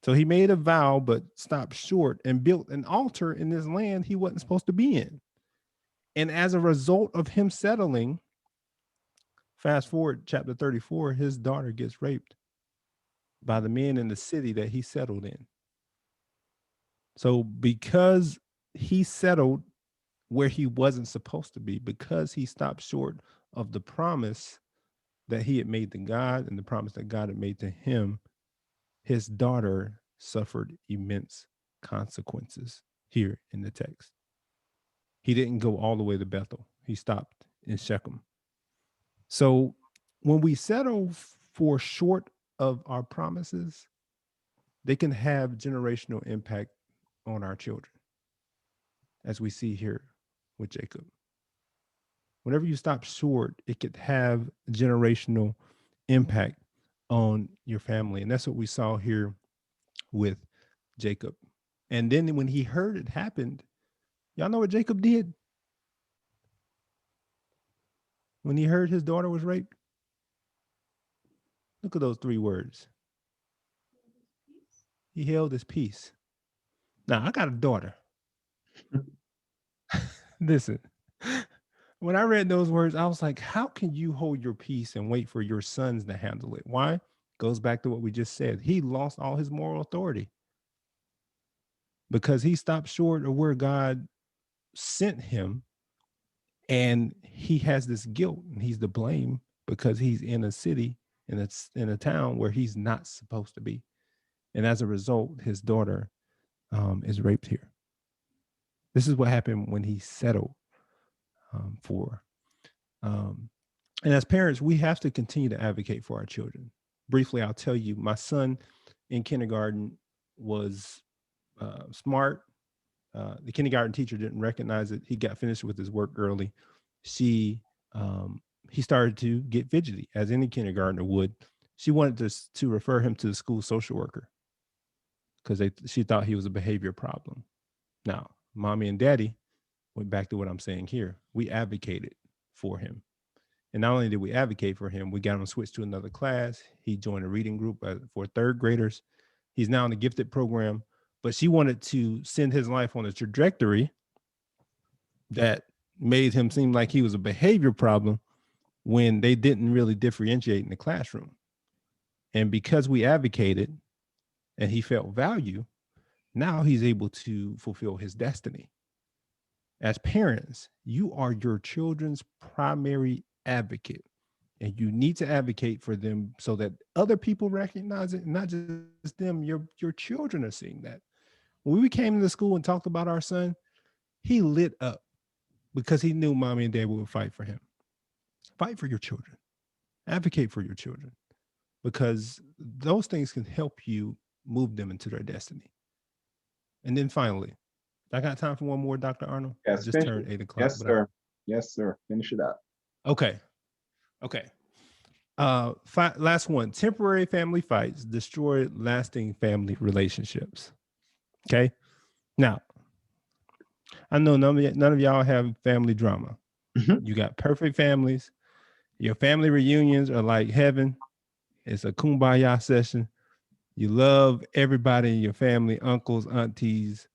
So he made a vow, but stopped short and built an altar in this land he wasn't supposed to be in. And as a result of him settling, fast forward chapter 34, his daughter gets raped by the men in the city that he settled in. So because he settled where he wasn't supposed to be, because he stopped short of the promise that he had made to God and the promise that God had made to him, his daughter suffered immense consequences here in the text. He didn't go all the way to Bethel. He stopped in Shechem. So when we settle for short of our promises, they can have generational impact on our children, as we see here with Jacob. Whenever you stop short, it could have generational impact on your family. And that's what we saw here with Jacob. And then when he heard it happened, y'all know what Jacob did? When he heard his daughter was raped, look at those 3 words. He held his peace. Now, I got a daughter. Listen, when I read those words, I was like, how can you hold your peace and wait for your sons to handle it? Why? Goes back to what we just said. He lost all his moral authority because he stopped short of where God sent him. And he has this guilt and he's to blame because he's in a city, in a town where he's not supposed to be. And as a result, his daughter is raped here. This is what happened when he settled for. And as parents, we have to continue to advocate for our children. Briefly, I'll tell you, my son in kindergarten was smart. The kindergarten teacher didn't recognize it. He got finished with his work early. He started to get fidgety, as any kindergartner would. She wanted to refer him to the school social worker because she thought he was a behavior problem. Now, mommy and daddy went back to what I'm saying here. We advocated for him. And not only did we advocate for him, we got him switched to another class. He joined a reading group for 3rd graders. He's now in the gifted program. But she wanted to send his life on a trajectory that made him seem like he was a behavior problem when they didn't really differentiate in the classroom. And because we advocated and he felt value, now he's able to fulfill his destiny. As parents, you are your children's primary advocate, and you need to advocate for them so that other people recognize it, not just them. Your children are seeing that. When we came to school and talked about our son, he lit up because he knew mommy and dad would fight for him. Fight for your children. Advocate for your children, because those things can help you move them into their destiny. And then finally, I got time for one more, Dr. Arnold? Yes, I just turned 8 o'clock. Yes, sir. Yes, sir. Finish it up. Okay. Last one. Temporary family fights destroy lasting family relationships. Okay. Now, I know none of y'all have family drama. Mhm. You got perfect families. Your family reunions are like heaven. It's a kumbaya session. You love everybody in your family, uncles, aunties,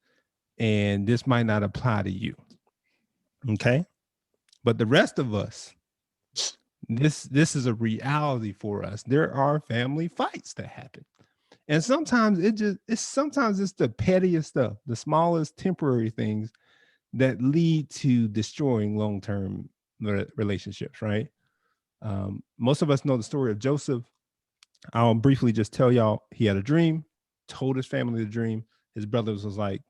and this might not apply to you. Okay. But the rest of us, this is a reality for us. There are family fights that happen. And sometimes it's the pettiest stuff, the smallest temporary things that lead to destroying long-term relationships, right? Most of us know the story of Joseph. I'll briefly just tell y'all, he had a dream, told his family the dream. His brothers was like,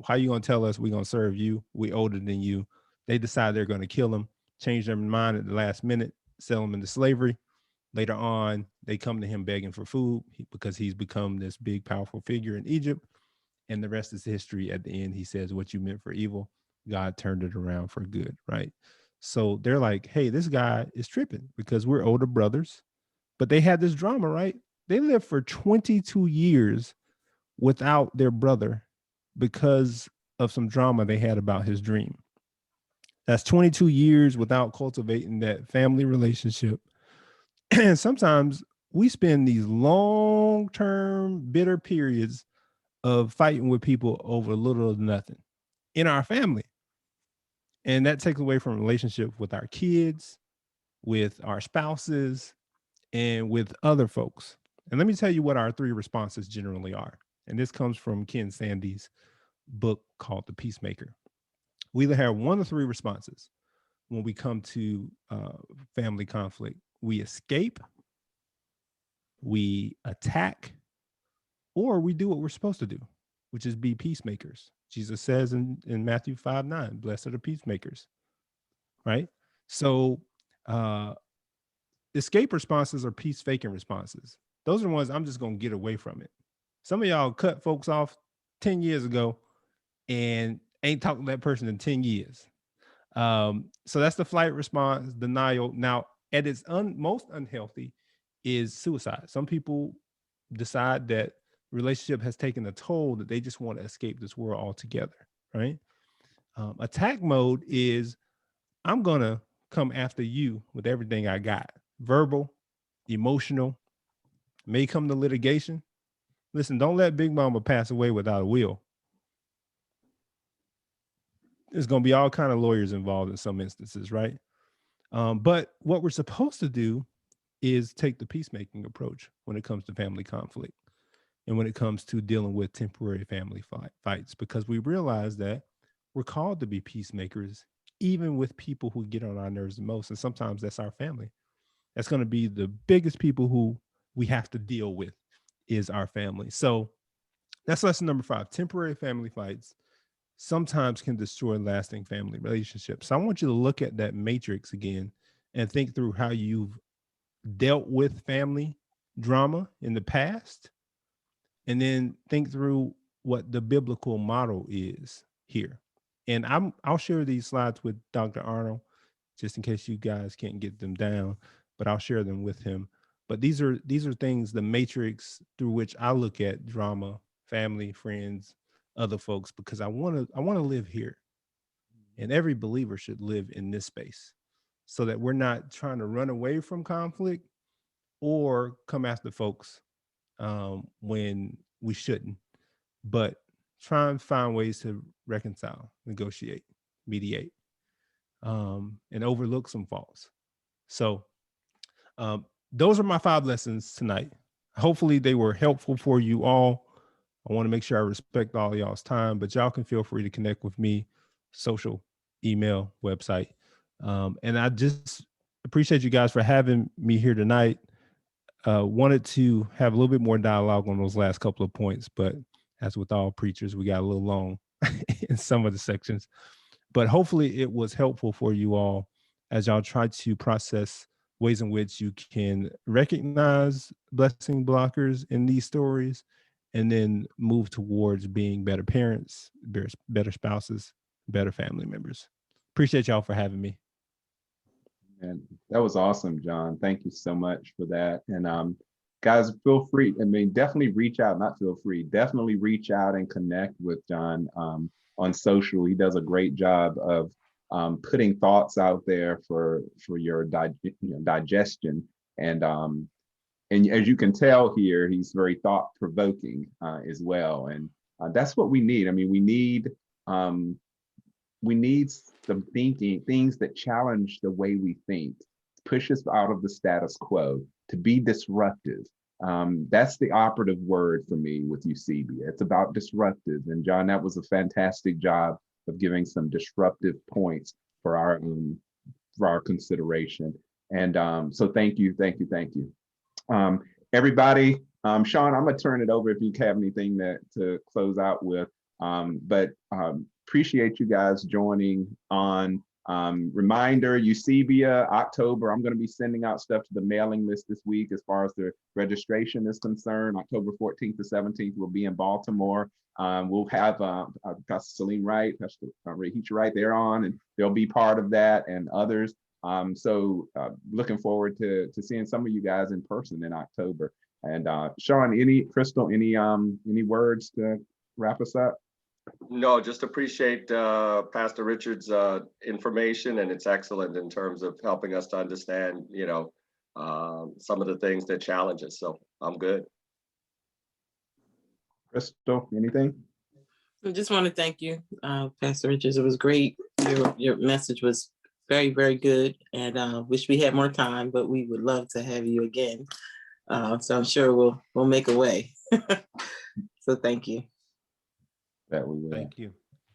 how you gonna tell us we're gonna serve you? We older than you. They decide they're gonna kill him, change their mind at the last minute, sell him into slavery. Later on, they come to him begging for food because he's become this big, powerful figure in Egypt. And the rest is history. At the end, he says, what you meant for evil, God turned it around for good, right? So they're like, hey, this guy is tripping because we're older brothers. But they had this drama, right? They lived for 22 years without their brother because of some drama they had about his dream. That's 22 years without cultivating that family relationship. And sometimes we spend these long-term bitter periods of fighting with people over little or nothing in our family. And that takes away from relationship with our kids, with our spouses, and with other folks. And let me tell you what our 3 responses generally are. And this comes from Ken Sande's book called The Peacemaker. We either have 1 of 3 responses when we come to family conflict. We escape, we attack, or we do what we're supposed to do, which is be peacemakers. Jesus says in Matthew 5:9, blessed are peacemakers, right? So escape responses are peace faking responses. Those are the ones I'm just going to get away from it. Some of y'all cut folks off 10 years ago and ain't talked to that person in 10 years. So that's the flight response, denial. Now, at its most unhealthy is suicide. Some people decide that relationship has taken a toll that they just want to escape this world altogether, right? Attack mode is I'm going to come after you with everything I got. Verbal, emotional, may come to litigation. Listen, don't let Big Mama pass away without a will. There's going to be all kind of lawyers involved in some instances, right? But what we're supposed to do is take the peacemaking approach when it comes to family conflict and when it comes to dealing with temporary family fights, because we realize that we're called to be peacemakers, even with people who get on our nerves the most. And sometimes that's our family. That's going to be the biggest people who we have to deal with is our family. So that's lesson number 5. Temporary family fights sometimes can destroy lasting family relationships. So I want you to look at that matrix again and think through how you've dealt with family drama in the past, and then think through what the biblical model is here. And I'll share these slides with Dr. Arnold just in case you guys can't get them down, but I'll share them with him. But these are things, the matrix through which I look at drama, family, friends, other folks, because I want to live here. And every believer should live in this space so that we're not trying to run away from conflict or come after folks when we shouldn't, but try and find ways to reconcile, negotiate, mediate, and overlook some faults. So those are my 5 lessons tonight. Hopefully they were helpful for you all. I want to make sure I respect all y'all's time, but y'all can feel free to connect with me, social, email, website. And I just appreciate you guys for having me here tonight. Wanted to have a little bit more dialogue on those last couple of points, but as with all preachers, we got a little long in some of the sections. But hopefully it was helpful for you all as y'all try to process ways in which you can recognize blessing blockers in these stories and then move towards being better parents, better spouses, better family members. Appreciate y'all for having me. And that was awesome, John. Thank you so much for that. And guys, feel free. I mean, definitely reach out, not feel free, definitely reach out and connect with John on social. He does a great job of putting thoughts out there for your digestion. And as you can tell here, he's very thought-provoking as well. And that's what we need. I mean, we need some things that challenge the way we think, push us out of the status quo, to be disruptive. That's the operative word for me with Eusebia. It's about disruptive. And John, that was a fantastic job of giving some disruptive points for our consideration. And so thank you. Everybody, Sean, I'm gonna turn it over if you have anything to close out with. But appreciate you guys joining on. Reminder, Eusebia, October, I'm going to be sending out stuff to the mailing list this week as far as the registration is concerned. October 14th to 17th, we'll be in Baltimore. We'll have Pastor Celine Wright, Pastor Ray Heacher Wright there on, and they'll be part of that, and others. So looking forward to seeing some of you guys in person in October. And Sean, Crystal, any words to wrap us up? No, just appreciate Pastor Richard's information, and it's excellent in terms of helping us to understand, some of the things that challenge us. So I'm good. Crystal, anything? I just want to thank you, Pastor Richards. It was great. Your message was very, very good, and wish we had more time, but we would love to have you again. So I'm sure we'll make a way. So thank you. That we will. Thank you.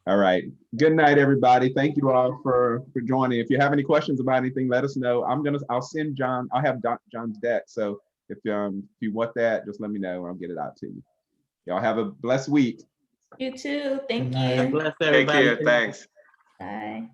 All right. Good night, everybody. Thank you all for joining. If you have any questions about anything, let us know. I'll send John. I'll have John's deck. So if you want that, just let me know and I'll get it out to you. Y'all have a blessed week. You too. Thank Good night. you. God bless Take everybody. care. Thanks. Bye.